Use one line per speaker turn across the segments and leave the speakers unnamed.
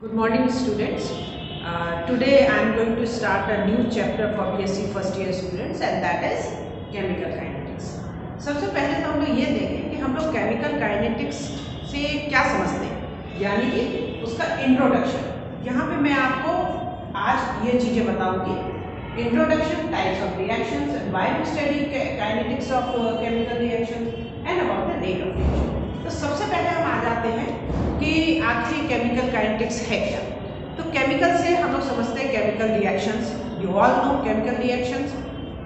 Good morning students. Today I am going to start a new chapter for BSc first year students and that is chemical kinetics. सबसे पहले तो हम लोग ये देखें कि हम लोग केमिकल काइनेटिक्स से क्या समझते हैं, यानी कि उसका इंट्रोडक्शन। यहाँ पे मैं आपको आज ये चीज़ें बताऊंगी। Introduction, types of reactions, why we study kinetics of chemical reactions and about the rate of reaction. तो सबसे पहले हम आ जाते हैं कि आखिरी केमिकल काइनेटिक्स है क्या। तो केमिकल से हम लोग समझते हैं chemical reactions. You all know chemical reactions,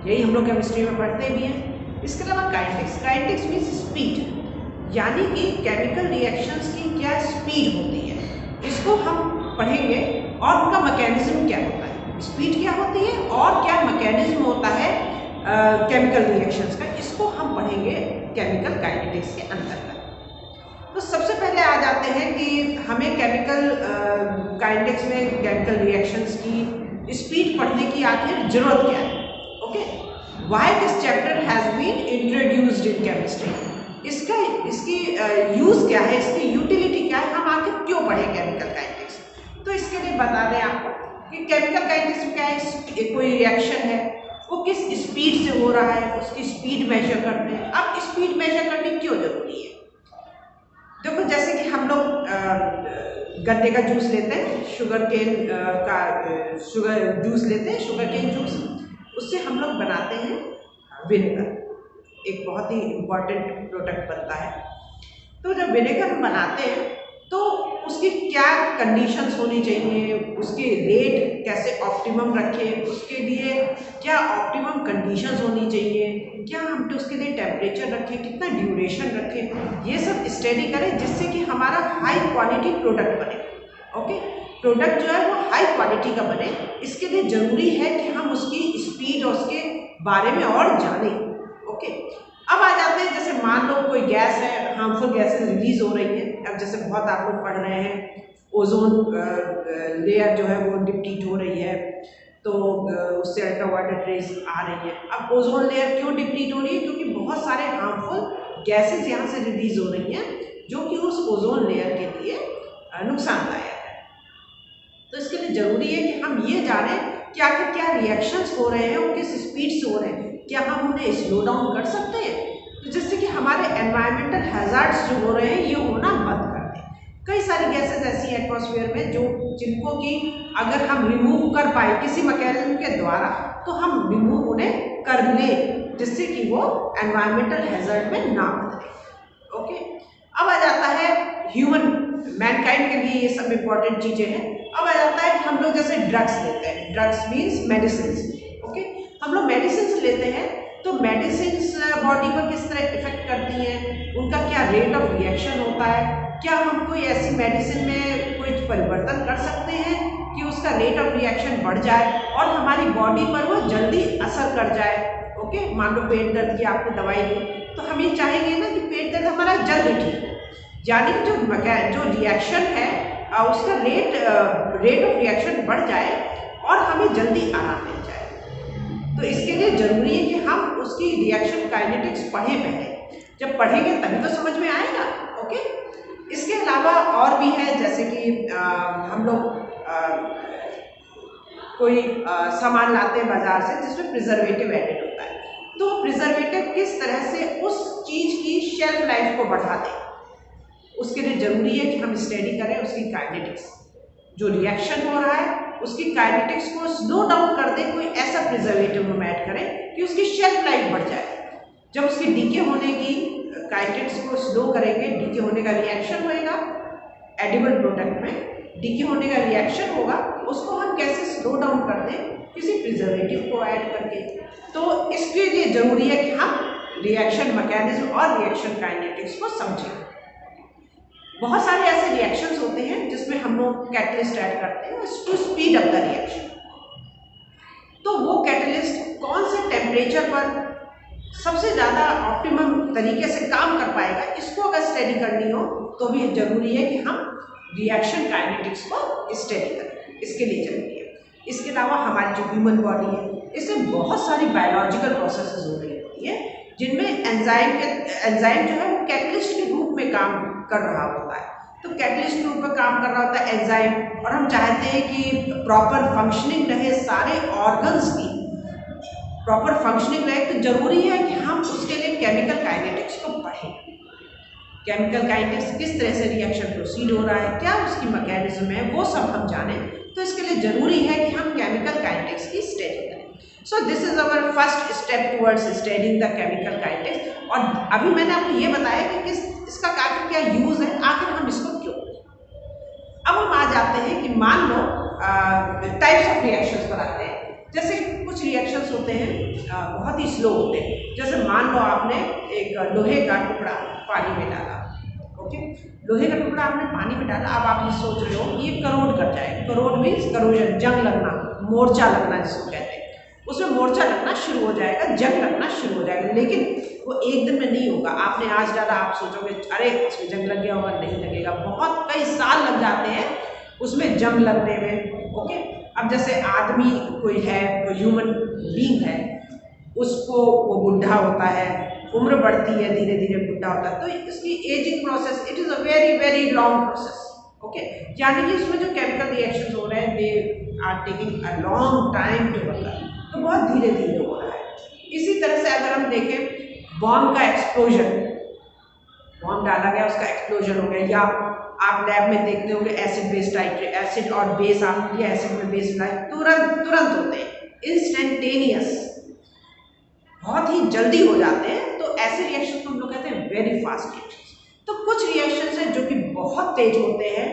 यही हम लोग केमिस्ट्री में पढ़ते भी हैं। इसके अलावा काइनेटिक्स, काइनेटिक्स मीन्स स्पीड, यानी कि केमिकल रिएक्शंस की क्या स्पीड होती है, इसको हम पढ़ेंगे। और उनका मैकेनिज्म क्या होता है, स्पीड क्या होती है और क्या मैकेनिज्म होता है केमिकल रिएक्शंस का, इसको हम पढ़ेंगे केमिकल काइनेटिक्स के अंतर्गत। तो सबसे पहले आ जाते हैं कि हमें केमिकल काइनेटिक्स में केमिकल रिएक्शंस की स्पीड पढ़ने की आखिर जरूरत क्या है। Okay, why this chapter has been introduced in chemistry, इसकी यूज क्या है, इसकी यूटिलिटी क्या है, हम आखिर क्यों पढ़े केमिकल काइनेटिक्स। तो इसके लिए बता दें आपको कि केमिकल काइनेटिक्स क्या है। कोई रिएक्शन है, वो किस स्पीड से हो रहा है, उसकी स्पीड मेजर करते हैं। अब स्पीड मेजर करनी क्यों जरूरी है, देखो जैसे कि हम लोग गन्ने का जूस लेते हैं, शुगर केन का शुगर जूस लेते हैं, शुगर केन जूस, उससे हम लोग बनाते हैं विनेगर, एक बहुत ही इम्पॉर्टेंट प्रोडक्ट बनता है। तो जब विनेगर हम बनाते हैं तो उसकी क्या कंडीशंस होनी चाहिए, उसकी रेट कैसे ऑप्टिमम रखें, उसके लिए क्या ऑप्टिमम कंडीशंस होनी चाहिए, क्या हम उसके लिए टेम्परेचर रखें, कितना ड्यूरेशन रखें, ये सब स्टडी करें जिससे कि हमारा हाई क्वालिटी प्रोडक्ट बने। ओके, प्रोडक्ट जो है वो हाई क्वालिटी का बने, इसके लिए ज़रूरी है कि हम उसकी स्पीड और उसके बारे में और जानें। ओके, अब आ जाते हैं, जैसे मान लो कोई गैस है, हार्मफुल गैसेस रिलीज हो रही है। अब जैसे बहुत आप लोग पढ़ रहे हैं ओजोन लेयर जो है वो डिप्लीट हो रही है, तो उससे अल्ट्रावायलेट रेज आ रही है। अब ओजोन लेयर क्यों डिप्लीट हो रही है, क्योंकि बहुत सारे हार्मफुल गैसेस यहाँ से रिलीज हो रही हैं जो कि उस ओजोन लेयर के लिए नुकसानदायक है। तो इसके लिए ज़रूरी है कि हम ये जानें कि आखिर क्या रिएक्शंस हो रहे हैं, वो किस स्पीड से हो रहे हैं, क्या हम उन्हें स्लो डाउन कर सकते हैं, तो जिससे कि हमारे एनवायरमेंटल हैजार्ड्स जो हो रहे हैं ये होना बंद कर दें। कई सारी गैसेस ऐसी हैं एटमॉस्फेयर में जिनको कि अगर हम रिमूव कर पाए किसी मैकेनिज्म के द्वारा, तो हम रिमूव उन्हें कर लें जिससे कि वो एनवायरमेंटल हैजार्ड में ना बदले। ओके, अब आ जाता है ह्यूमन मैनकाइंड के लिए ये सब इम्पोर्टेंट चीज़ें हैं। अब आ जाता है हम लोग जैसे ड्रग्स लेते हैं, ड्रग्स मीन्स मेडिसिन। ओके, हम लोग मेडिसिन लेते हैं, तो मेडिसिन बॉडी पर किस तरह इफेक्ट करती हैं, उनका क्या रेट ऑफ रिएक्शन होता है, क्या हम कोई ऐसी मेडिसिन में कोई परिवर्तन कर सकते हैं कि उसका रेट ऑफ रिएक्शन बढ़ जाए और हमारी बॉडी पर वो जल्दी असर कर जाए। ओके, मान लो पेट दर्द की आपको दवाई दी, तो हम ये चाहेंगे ना कि पेट दर्द हमारा जल्दी ठीक हो, यानी जो रिएक्शन है उसका रेट ऑफ रिएक्शन बढ़ जाए और हमें जल्दी आराम मिल जाए। तो इसके लिए ज़रूरी है कि हम उसकी रिएक्शन काइनेटिक्स पढ़ें पहले, जब पढ़ेंगे तभी तो समझ में आएगा। ओके, इसके अलावा और भी है, जैसे कि हम लोग कोई सामान लाते हैं बाजार से जिसमें प्रिजर्वेटिव एडेड होता है, तो प्रिजर्वेटिव किस तरह से उस चीज़ की शेल्फ लाइफ को बढ़ा दे, उसके लिए ज़रूरी है कि हम स्टडी करें उसकी काइनेटिक्स, जो रिएक्शन हो रहा है उसकी काइनेटिक्स को स्लो डाउन कर दे, कोई ऐसा प्रिजर्वेटिव हम ऐड करें कि उसकी शेल्फ लाइफ बढ़ जाए। जब उसकी डीके होने की काइनेटिक्स को स्लो करेंगे, डीके होने का रिएक्शन होएगा एडिबल प्रोडक्ट में, डीके होने का रिएक्शन होगा, उसको हम कैसे स्लो डाउन कर दें किसी प्रिजर्वेटिव को ऐड करके। तो इसके लिए ज़रूरी है कि हम रिएक्शन मैकेनिज्म और रिएक्शन काइनेटिक्स को समझें। बहुत सारे ऐसे रिएक्शंस होते हैं जिसमें हम लोग कैटलिस्ट ऐड करते हैं to speed up the reaction. तो वो कैटलिस्ट कौन से टेम्परेचर पर सबसे ज़्यादा ऑप्टिमम तरीके से काम कर पाएगा, इसको अगर स्टडी करनी हो तो भी ज़रूरी है कि हम रिएक्शन काइनेटिक्स को स्टडी करें, इसके लिए ज़रूरी है। इसके अलावा हमारी जो ह्यूमन बॉडी है, इसमें बहुत सारी बायोलॉजिकल प्रोसेसेस हो रही होती है जिनमें एंजाइम जो है वो कैटलिस्ट के रूप में काम कर रहा होता है। तो कैटलिस्ट के ऊपर काम कर रहा होता है एंजाइम, और हम चाहते हैं कि प्रॉपर फंक्शनिंग रहे, सारे ऑर्गन्स की प्रॉपर फंक्शनिंग रहे, तो जरूरी है कि हम उसके लिए केमिकल काइनेटिक्स को पढ़ें। केमिकल काइनेटिक्स किस तरह से रिएक्शन प्रोसीड हो रहा है, क्या उसकी मैकेनिज्म है, वो सब हम जानें। तो इसके लिए जरूरी है कि हम केमिकल काइनेटिक्स की स्टडी करें। So this is our first step towards studying the chemical kinetics. और अभी मैंने आपको ये बताया कि इसका आखिर क्या यूज है, आखिर हम इसको क्यों। अब हम आ जाते हैं कि मान लो टाइप्स ऑफ रिएक्शंस पर आते हैं। जैसे कुछ रिएक्शंस होते हैं बहुत ही स्लो होते हैं। जैसे मान लो आपने एक लोहे का टुकड़ा पानी में डाला, ओके, लोहे का टुकड़ा आपने पानी में डाला। अब आप ये सोच रहे हो ये करोड कर जाए। करोड मीन्स करोजन, जंग लगना, मोर्चा लगना जिसको कहते हैं। उसमें मोर्चा लगना शुरू हो जाएगा, जंग लगना शुरू हो जाएगा, लेकिन वो एक दिन में नहीं होगा। आपने आज डाला, आप सोचोगे अरे इसमें जंग लग गया होगा, नहीं लगेगा, बहुत कई साल लग जाते हैं उसमें जंग लगने में, ओके। अब जैसे आदमी कोई है, कोई ह्यूमन बीइंग है, उसको वो बुढ़ा होता है, उम्र बढ़ती है, धीरे धीरे बुढ़ा होता है, तो इसकी ageing process, it is a very very long process, okay. यानी कि इसमें जो केमिकल रिएक्शंस हो रहे हैं, they are taking a long time to occur, तो बहुत धीरे धीरे हो रहा है। इसी तरह से अगर हम देखें बॉम्ब का एक्सप्लोजन, बॉम्ब डाला गया, उसका एक्सप्लोजन हो गया, या आप लैब में देखते होंगे एसिड बेस टाइट्रेट, एसिड और बेस आप लिया, एसिड में बेस मिलाए, तुरंत होते हैं, इंस्टेंटेनियस, बहुत ही जल्दी हो जाते हैं। तो ऐसे रिएक्शन को हम लोग कहते हैं वेरी फास्ट रिएक्शन। तो कुछ रिएक्शन है जो कि बहुत तेज होते हैं,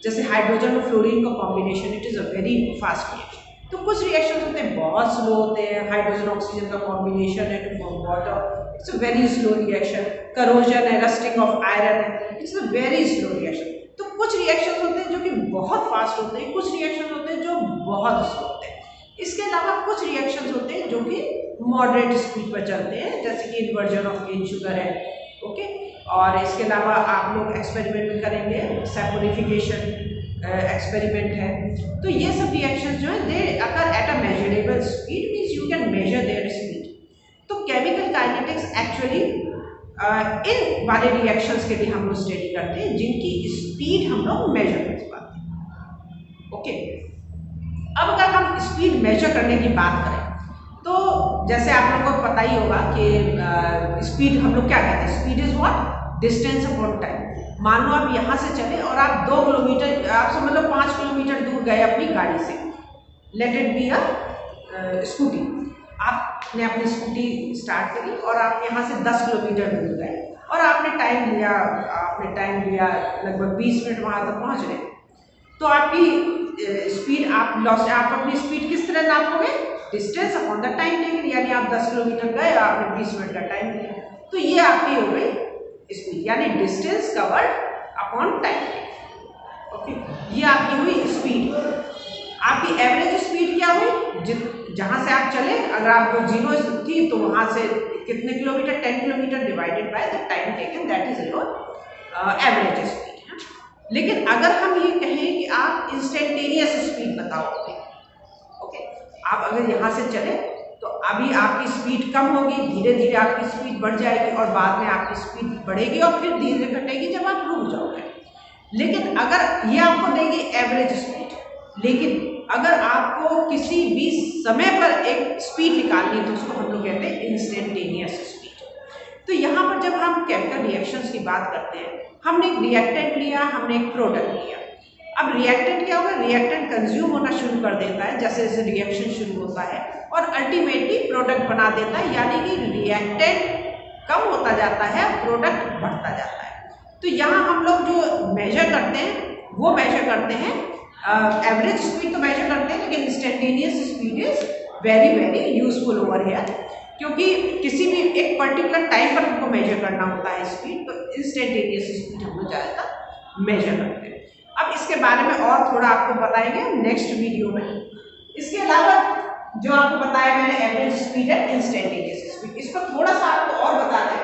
जैसे हाइड्रोजन और फ्लोरीन का combination, it is a very fast reaction. तो कुछ रिएक्शन होते हैं बहुत स्लो होते हैं, हाइड्रोजन ऑक्सीजन का कॉम्बिनेशन है to form water, it's a very slow reaction. Corrosion है, रस्टिंग ऑफ आयरन है, it's a very slow reaction. तो कुछ रिएक्शन होते हैं जो कि बहुत फास्ट होते हैं, कुछ रिएक्शन होते हैं जो बहुत स्लो होते हैं। इसके अलावा कुछ रिएक्शंस होते हैं जो कि मॉडरेट स्पीड पर चलते हैं, जैसे कि इन्वर्जन ऑफ केन शुगर है, ओके। और इसके अलावा आप लोग एक्सपेरिमेंट में करेंगे, सैपोरिफिकेशन एक्सपेरिमेंट है। तो ये सब रिएक्शंस जो है they occur at a measurable speed, means you can measure their speed. तो केमिकल काइनेटिक्स एक्चुअली इन वाले रिएक्शंस के लिए हम लोग स्टडी करते हैं जिनकी स्पीड हम लोग मेजर कर पाते हैं, ओके। अब अगर हम स्पीड मेजर करने की बात करें, तो जैसे आप लोगों को पता ही होगा कि स्पीड हम लोग क्या कहते हैं, speed is what, distance upon time. मान लो आप यहाँ से चले और आप 2 किलोमीटर, आप समझ लो 5 किलोमीटर दूर गए अपनी गाड़ी से, let it be a scooty. आपने अपनी स्कूटी स्टार्ट करी और आप यहाँ से 10 किलोमीटर दूर गए और आपने टाइम लिया लगभग 20 मिनट वहाँ तक पहुँच गए। तो आपकी स्पीड आप अपनी स्पीड किस तरह नापोगे, distance upon the time taken, यानी आप 10 किलोमीटर गए, आपने 20 मिनट का टाइम लिया, तो ये आपकी हो गई स्पीड, यानी distance covered upon time taken, okay. ये आपकी हुई स्पीड। आपकी एवरेज स्पीड क्या हुई, जहाँ से आप चले, अगर आपको 0 थी तो वहाँ से कितने kilometre, 10 kilometre divided by the time taken, that is your average speed. लेकिन अगर हम ये कहें कि आप इंस्टेंटेनियस स्पीड बताओगे, ओके, आप अगर यहाँ से चले तो अभी आपकी स्पीड कम होगी, धीरे धीरे आपकी स्पीड बढ़ जाएगी और बाद में आपकी स्पीड बढ़ेगी और फिर धीरे धीरे घटेगी जब आप रुक जाओगे। लेकिन अगर ये आपको देगी एवरेज स्पीड, लेकिन अगर आपको किसी भी समय पर एक स्पीड निकालनी है तो उसको हम लोग कहते हैं इंस्टेंटेनियस स्पीड। तो यहाँ पर जब हम केमिकल रिएक्शंस की बात करते हैं, हमने एक रिएक्टेंट लिया, हमने एक प्रोडक्ट लिया। अब रिएक्टेंट क्या होगा, रिएक्टेंट कंज्यूम होना शुरू कर देता है जैसे जैसे रिएक्शन शुरू होता है और अल्टीमेटली प्रोडक्ट बना देता है, यानी कि रिएक्टेंट कम होता जाता है, प्रोडक्ट बढ़ता जाता है। तो यहाँ हम लोग जो मेजर करते हैं वो मेजर करते हैं एवरेज स्पीड तो मेजर करते हैं, लेकिन instantaneous speed is very very useful over here, क्योंकि किसी भी एक पर्टिकुलर टाइम पर हमको मेजर करना होता है स्पीड, तो इंस्टेंटेनियस स्पीड हम लोग ज़्यादातर मेजर करते हैं। अब इसके बारे में और थोड़ा आपको बताएंगे नेक्स्ट वीडियो में। इसके अलावा जो आपको बताया मैंने एवरेज स्पीड है, इंस्टेंटेनियस स्पीड, इस पर थोड़ा सा आपको और बता दें।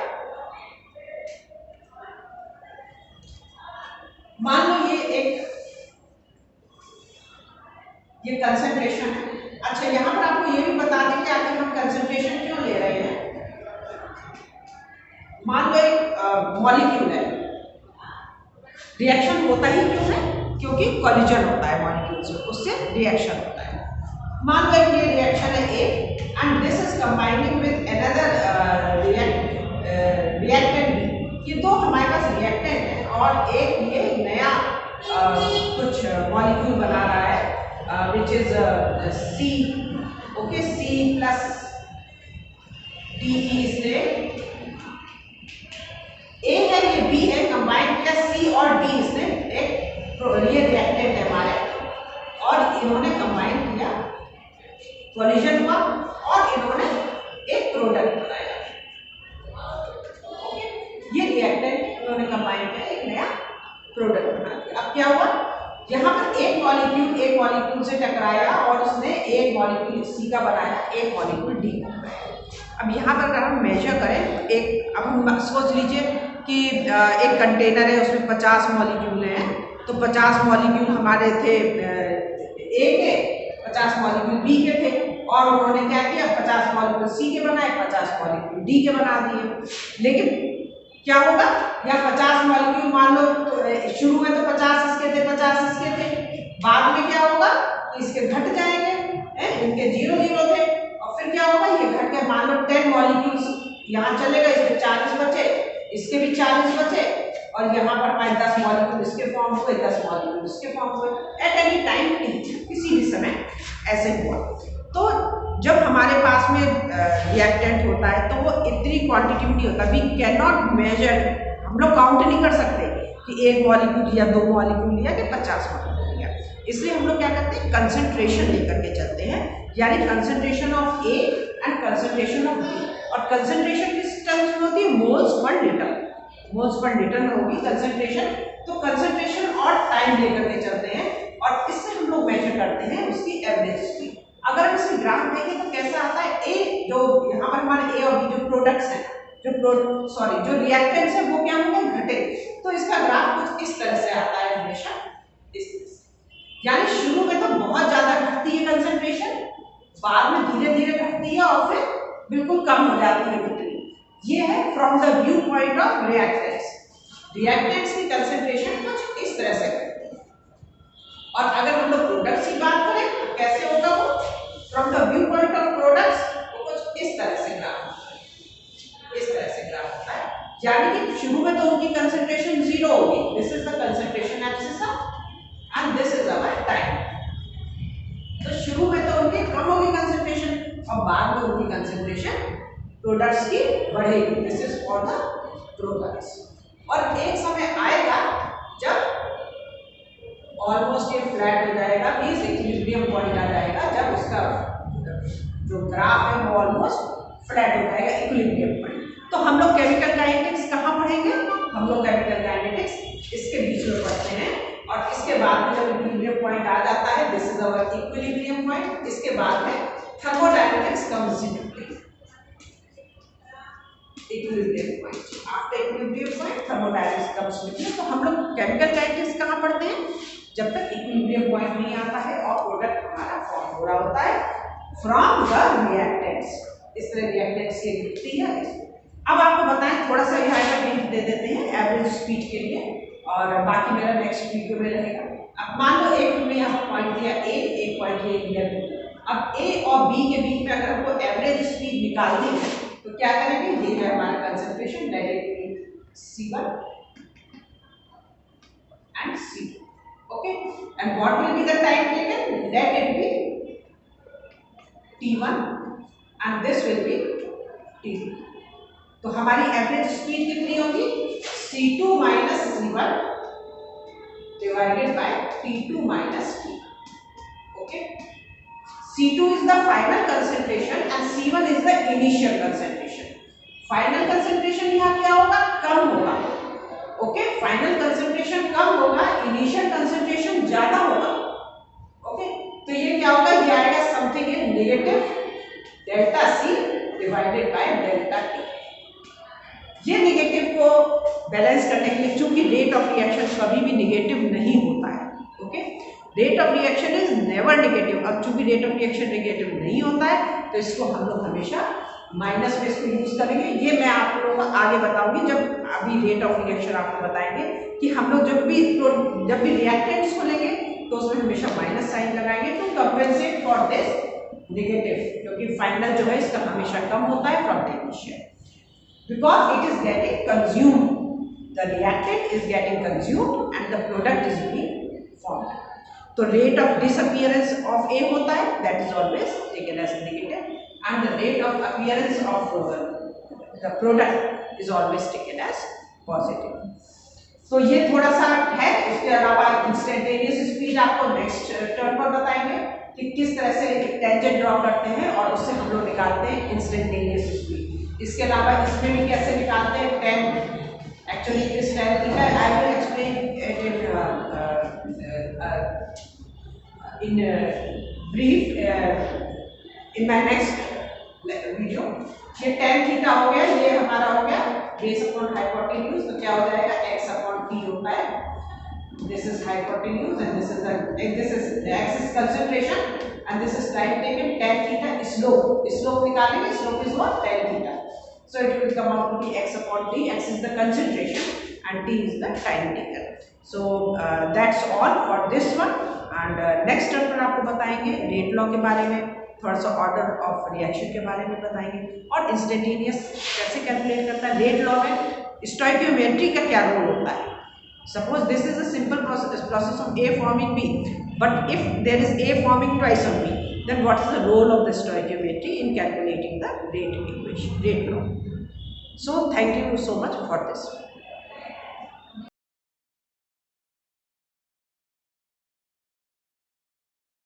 मान लो ये कंसंट्रेशन है। अच्छा, यहाँ पर आपको ये भी बता दें कि आखिर हम कंसंट्रेशन क्यों ले रहे हैं। मान लो एक मॉलिक्यूल है, रिएक्शन होता ही क्यों है? क्योंकि कॉलिजन होता है मॉलिक्यूल्स में, उससे रिएक्शन होता है। मान लो ये रिएक्शन है A and this is combining with another reactant B. ये दो हमारे पास रिएक्टेंट है और एक ये नया कुछ मॉलिक्यूल बना रहा है which is C. Okay, C plus D इसने ए है, ये बी है, कंबाइन किया सी और डी, इसने एक ये रिएक्टेंट है हमारे, और इन्होंने कंबाइन किया, कॉलिजन हुआ और इन्होंने एक प्रोडक्ट बनाया। ओके, ये रिएक्टेंट इन्होंने कंबाइन किया, एक नया प्रोडक्ट बना दिया। अब क्या हुआ, यहाँ पर एक मॉलिक्यूल से टकराया और उसने एक मॉलिक्यूल सी का बनाया, एक मॉलिक्यूल डी का बनाया। अब यहाँ पर अगर हम मेजर करें, एक अब हम सोच लीजिए कि एक कंटेनर है, उसमें 50 मॉलिक्यूल हैं, तो 50 मॉलिक्यूल हमारे थे ए के, 50 मॉलिक्यूल बी के थे, और उन्होंने क्या किया, 50 मॉलिक्यूल सी के बनाए, 50 मॉलिक्यूल डी के बना दिए। लेकिन क्या होगा, या 50 मॉलिक्यूल मान लो तो शुरू में तो 50 इसके थे, 50 इसके थे, बाद में क्या होगा, इसके घट जाएंगे, इनके 0 थे, और फिर क्या होगा, ये घट के मान लो 10 मॉलिक्यूल्स यहाँ चलेगा, इसमें 40 बचे, इसके भी 40 बचे, और यहाँ पर हमारे 10 मॉलिक्यूल इसके फॉर्म हुए, 10 मॉलिक्यूल इसके फॉर्म हुए। एट एनी टाइम किसी भी समय ऐसे हुआ। तो जब हमारे पास में रिएक्टेंट होता है तो वो इतनी क्वांटिटी में नहीं होता, वी कैन नॉट मेजर, हम लोग काउंट नहीं कर सकते कि एक मॉलिक्यूल लिया, 2 मॉलिक्यूल लिया कि 50 मॉलिक्यूल लिया। इसलिए हम लोग क्या करते हैं, कंसंट्रेशन लेकर के चलते हैं, यानी concentration of A and concentration of B. और कंसंट्रेशन किस टर्म्स में होती है, moles per litre, moles per litre में होगी कंसंट्रेशन। तो कंसंट्रेशन और टाइम लेकर के चलते हैं, और इससे हम लोग मेजर करते हैं उसकी एवरेज स्पीड। अगर हम इसमें ग्राफ देखें तो कैसा आता है, ए जो यहाँ पर हमारे ए और बी जो प्रोडक्ट्स हैं, जो रिएक्टेंट्स हैं, वो क्या होंगे, घटे। तो इसका ग्राफ कुछ इस तरह से आता है, हमेशा इस तरह से, यानी शुरू में तो बहुत ज्यादा घटती है कंसंट्रेशन, बाद में धीरे धीरे घटती है और फिर बिल्कुल कम हो जाती है घटनी। ये है from the view point of reactants. Reactants की कंसंट्रेशन कुछ इस तरह से घटती है। और अगर हम लोग प्रोडक्ट्स की बात करें तो कैसे होगा वो, from the view point of products वो कुछ इस तरह से ग्राफ होता है, इस तरह से ग्राफ होता है, यानी कि शुरू में तो उनकी कंसंट्रेशन 0 होगी, this is the concentration abscissa and this is our time. तो शुरू में तो उनकी कम होगी कंसंट्रेशन, और बाद में उनकी कंसंट्रेशन प्रोडक्ट्स की बढ़ेगी, this is for the products. और एक समय आएगा जब ऑलमोस्ट ये फ्लैट हो जाएगा, मींस इक्विलिब्रियम पॉइंट आ जाएगा, जब उसका जो ग्राफ है वो ऑलमोस्ट फ्लैट हो जाएगा, इक्विलिब्रियम पॉइंट। तो हम लोग केमिकल काइनेटिक्स कहाँ पढ़ेंगे, हम लोग केमिकल काइनेटिक्स इसके बीच में पढ़ते हैं, और इसके बाद में जब इक्विलिब्रियम पॉइंट आ जाता है, this is our equilibrium point, इसके बाद में thermodynamics comes into play. Equilibrium point, after equilibrium point thermodynamics comes into play. तो हम लोग केमिकल काइनेटिक्स कहाँ पढ़ते हैं, जब तक इक्विलिब्रियम पॉइंट नहीं आता है और प्रोडक्ट हमारा फॉर्म हो रहा होता है फ्रॉम द रिएक्टेंट्स। इस तरह रिएक्टेंट्स की दिखती है। अब आपको बताएं, थोड़ा सा यहाँ का हिंट दे देते हैं एवरेज स्पीड के लिए, और बाकी मेरा नेक्स्ट वीडियो में रहेगा। अब मान लो एक हमने यहाँ पॉइंट दिया ए, एक पॉइंट ये लिया बी। अब ए और बी के बीच में अगर हमको एवरेज स्पीड निकालनी है तो क्या करेंगे, ये है हमारा concentration, let it be C1 and C2. Okay, and what will be the time taken? Let it be T1 and this will be T2. तो हमारी एवरेज स्पीड कितनी होगी, C2 minus C1 divided by T2 minus T1. Okay, C2 is the final concentration and C1 is the initial concentration. Final concentration यहाँ क्या होगा, कम होगा। Okay, final concentration कम होगा, initial concentration ज्यादा होगा। ओके, तो ये क्या होगा, ये आएगा something in negative delta C divided by delta T. ये नेगेटिव को बैलेंस करने के लिए, चूंकि रेट ऑफ रिएक्शन कभी भी नेगेटिव नहीं होता है, okay, rate of reaction is never negative. अब चूंकि रेट ऑफ रिएक्शन नेगेटिव नहीं होता है तो इसको हम लोग हमेशा माइनस में इसको यूज करेंगे। ये मैं आप लोगों को आगे बताऊंगी, जब अभी रेट ऑफ रिएक्शन आपको बताएंगे कि हम लोग जब भी जब भी रिएक्टेंट्स को लेंगे तो उसमें हमेशा माइनस साइन लगाएंगे to compensate for this negative, क्योंकि फाइनल जो है इसका हमेशा कम होता है from the initial, because it is getting consumed, the reactant is getting consumed and the product is being formed. तो rate of disappearance of A होता है, that is always taken as negative, and the rate of appearance of the product is always taken as positive. तो ये थोड़ा सा है, इसके अलावा इंस्टेंटेनियस स्पीड आपको नेक्स्ट टर्म पर बताएंगे कि किस तरह से टेंजेंट ड्रॉ करते हैं और उससे हम लोग निकालते हैं इंस्टेंटेनियस स्पीड। इसके अलावा इसमें भी कैसे निकालते हैं ten, actually this tan theta I will explain it in brief in my next video। ये tan theta हो गया, ये हमारा हो गया बेस अपॉन हाइपोटेन्यूज, तो क्या हो जाएगा x अपॉन t होता है, this is hypotenuse and this is x is concentration and this is time taken, tan theta slope निकालेंगे, slope is what, tan theta, so it will come out to be x upon t, x is the concentration and t is the time taken। so that's all for this one, and next term पर आपको बताएंगे rate law के बारे में, थोड़ा सा order of reaction के बारे में बताएंगे, और इंस्टेंटेनियस कैसे कैलकुलेट करता है। रेट लॉ में स्टोइकियोमेट्री का क्या रोल होता है। Suppose this is a simple process of A forming B, but if there is A forming twice on B, then what is the role of the stoichiometry in calculating the rate equation, rate law? So thank you so much for this.